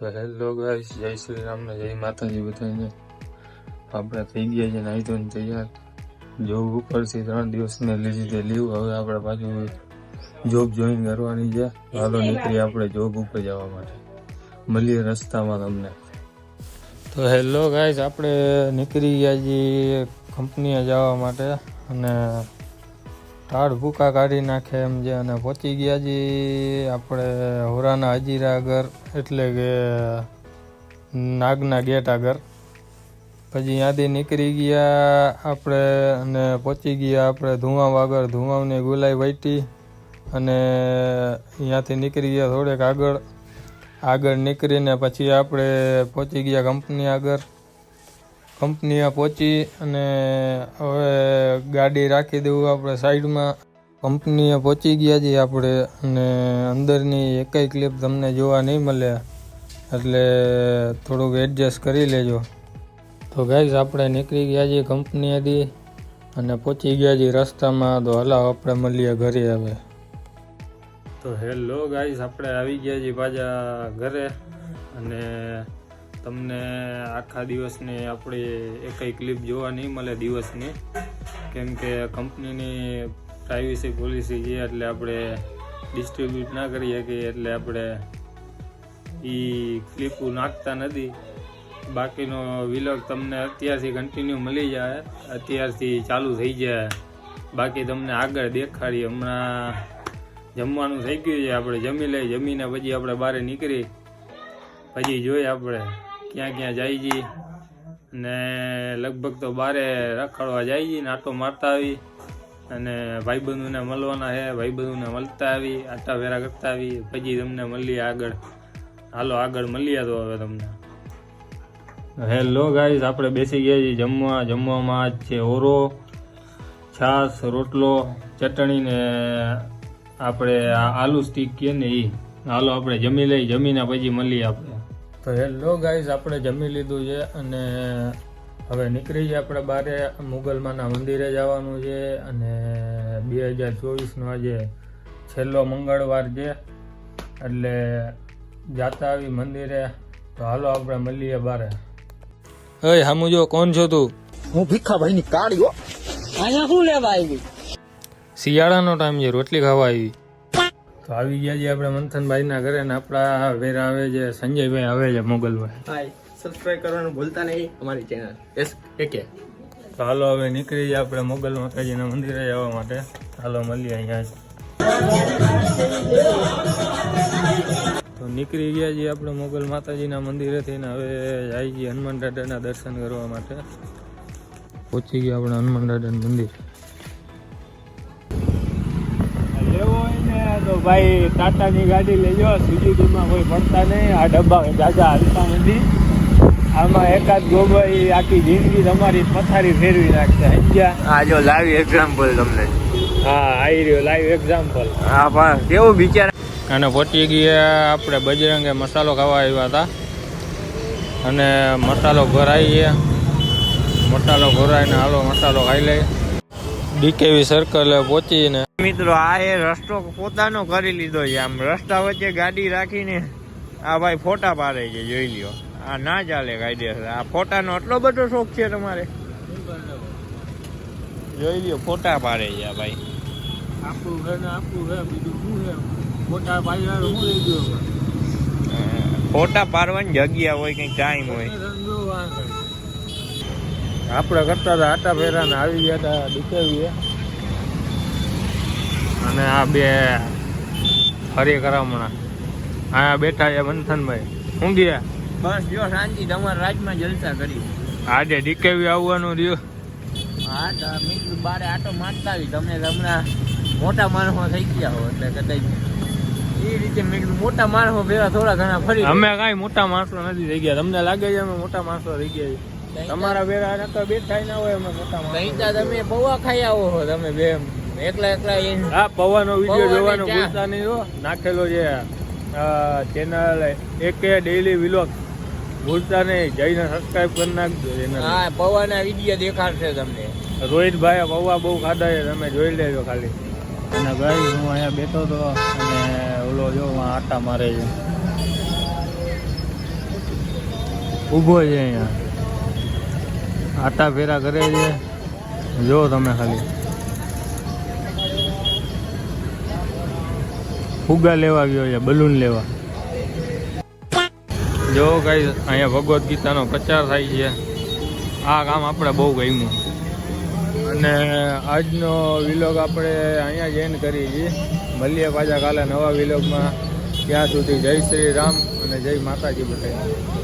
તો hello guys, જય શ્રી રામ ને જય માતાજી બધાને. આપણે થઈ ગયા છે નાહી ધોઈને તૈયાર. જોબ ઉપરથી 3 દિવસને લીધી લીવ. હવે આપણે પાછું જોબ જોઈન કરવાની છે. હાલો નીકળી આપણે જોબ ઉપર જવા માટે. મળીએ રસ્તામાં તમને. તો હેલો ગાઈસ, આપણે નીકળી ગયા છીએ કંપનીએ જવા માટે અને ટાળ ભૂકા કાઢી નાખે એમ છે અને પહોંચી ગયા છીએ આપણે હોરાના હજીરા આગળ, એટલે કે નાગના ગેટ આગળ. પછી ત્યાંથી નીકળી ગયા આપણે અને પહોંચી ગયા આપણે ધુવાવ આગળ. ધુવાવની ગુલાઈ વાટી અને ત્યાંથી નીકળી ગયા થોડેક આગળ નીકળીને પછી આપણે પહોંચી ગયા કંપની આગળ. કંપનીએ પહોંચી અને હવે ગાડી રાખી દેવું આપણે સાઈડમાં. કંપનીએ પહોંચી ગયા છીએ આપણે અને અંદરની એકેય ક્લિપ તમને જોવા નહીં મળે, એટલે થોડુંક એડજસ્ટ કરી લેજો. તો ગાઈઝ, આપણે નીકળી ગયા છીએ કંપનીએથી અને પહોંચી ગયા છીએ રસ્તામાં. તો હલાવ આપણે મળીએ ઘરે હવે. તો હેલો ગાઈઝ, આપણે આવી ગયા છીએ પાછા ઘરે અને તમને આખા દિવસની આપણી એકેય ક્લિપ જોવા નહીં મળે દિવસની, કેમ કે કંપનીની પ્રાઇવસી પોલિસી છે, એટલે આપણે ડિસ્ટ્રીબ્યુટ ના કરી શકીએ, એટલે આપણે એ ક્લિપો નાખતા નથી. બાકીનો વિલોગ તમને અત્યારથી કન્ટિન્યુ મળી જાય, અત્યારથી ચાલુ થઈ જાય. બાકી તમને આગળ દેખાડીએ. હમણાં જમવાનું થઈ ગયું છે, આપણે જમી લઈ. જમીને પછી આપણે બહાર નીકળી પછી જોઈએ આપણે ક્યાં ક્યાં જાય છીએ. ને લગભગ તો બારે રખડવા જાય છીએ, આટો મારતા આવી અને ભાઈબંધોને મળવાના છે. ભાઈબંધોને મળતા આવી, આટા ફેરા કરતા આવી, પછી તમને મળીએ આગળ. હાલો આગળ મળીએ. તો હવે તમને હેલો ગાઈઝ, આપણે બેસી ગયા છીએ જમવા. જમવામાં આજ છે ઓરો, છાશ, રોટલો, ચટણી ને આપણે આલુ સ્ટીક કહે ને એ. હાલો આપણે જમી લઈ. જમીને પછી મળીએ આપણે. તો હેલો ગાઈઝ, આપણે જમી લીધું છે અને હવે નીકળી જાય આપણે બારે. મુગલમાના મંદિરે જવાનું છે અને 2024નો આજે છેલ્લો મંગળવાર છે, એટલે જાતા આવી મંદિરે. તો હાલો આપણે મળીએ બારે. હે હામુ જો, કોણ છો તું? હું ભીખાભાઈ ની કાળીઓ. અહીંયા શું લેવા આવી? શિયાળાનો ટાઈમ છે, રોટલી ખાવા આવી. તો આવી ગયા છીએ આપણે મંથનભાઈ ના ઘરે ને આપણા વેરા આવે છે, સંજયભાઈ આવે છે, મોગલભાઈ. હાય, સબસ્ક્રાઇબ કરવાનું ભૂલતા નહીં અમારી ચેનલ SAK. તો હાલો હવે નીકળી જાય આપણે મોગલ માતાજીના મંદિરે જવા માટે. હાલો મળીએ અહીંયા જ. તો નીકળી ગયા છીએ આપણે મોગલ માતાજીના મંદિરેથી ને હવે જાય છીએ હનુમાન દાદાના દર્શન કરવા માટે. પહોંચી ગયા આપણે હનુમાન દાદાનું મંદિર. તો ભાઈ ટાટાની ગાડી લેજો, સુઝુકીમાં કોઈ પડતા નહીં. આ ડબ્બા જાજા હાલતા નથી. આમાં એકાદ ગોબાઈ આખી જિંદગી તમારી પથારી ફેરવી નાખશે. સમજ્યા? આ જો લાઈવ એક્ઝામ્પલ તમને. હા, આવી રહ્યો લાઈવ એક્ઝામ્પલ. હા પણ કેવું બિચારા. અને પહોંચી ગયા આપણે બજરંગે મસાલો ખાવા આવ્યા હતા અને મસાલો ઘરાઈએ. મસાલો ઘરાઈને હાલો મસાલો ખાઈ લઈએ. DKV સર્કલે પહોંચીને મિત્રો આ એ રસ્તો પોતાનો કરી લીધો છે. આમ રસ્તા વચ્ચે ગાડી રાખીને આ ભાઈ ફોટા પાડે છે, જોઈ લ્યો. આ ના ચાલે કાયદેસર. આ ફોટાનો એટલો બધો શોખ છે તમારે? જોઈ લ્યો, ફોટા પાડે છે આ ભાઈ. આપણું ઘર ને આપણું ઘર, બીજું શું છે? ફોટા પાડ્યા શું લઈ ગયો? ફોટા પાડવાની જગ્યા હોય, કઈ ટાઈમ હોય. આપણે કરતા હતા આટા ફેરા ને આવી ગયા હતા DKV. અને આ બે ફરી કરામણા અહીંયા બેઠા છે મંથનભાઈ. શું ગયા? બસ જો શાંતિ, તમારા રાજમાં જલસા કરી. આજે DKV આવવાનું રહ્યું. હા તો મિત્રો બારે આટો મારતા આવી. તમે હમણાં મોટા માણસો થઈ ગયા હો, એટલે કદાચ એ રીતે મેં કીધું મોટા માણસો ભેગા થોડા ઘણા ફરી. અમે કાંઈ મોટા માણસો નથી થઈ ગયા. તમને લાગે છે અમે મોટા માણસો થઈ ગયા? તમારા ભેગા તો બે થાય ના હોય અમે મોટા માણસો. તમે પૌવા ખાઈ આવો છો તમે બે એકલા. હા, પૌવાનો વિડીયો જોવાનું ભૂલતા નહીં હો. નાખેલો છે ચેનલ AK ડેઈલી વિલોગ, ભૂલતા નહીં. જઈને સબસ્ક્રાઇબ કરી નાખજો. હા, પૌવાના વિડીયો દેખાડશે તમને. રોહિતભાઈ પૌવા બહુ ખાધા છે, તમે જોઈ લેજો ખાલી. અને ભાઈ હું અહીંયા બેઠો હતો અને ઓલો જો આટા મારે છે. ઊભો છે અહીંયા, આટા ફેરા કરે છે, જો તમે ખાલી ફુગ્ગા લેવા ગયો છે, બલૂન લેવા. જો ગાઈસ અહીંયા ભગવદ્ ગીતાનો પ્રચાર થાય છે. આ કામ આપણે બહુ ગમ્યું અને આજનો વિલોગ આપણે અહીંયા જ એન્ડ કરીએ છીએ. મળીએ પાછા કાલે નવા વિલોગમાં. ત્યાં સુધી જય શ્રી રામ અને જય માતાજી બધાને.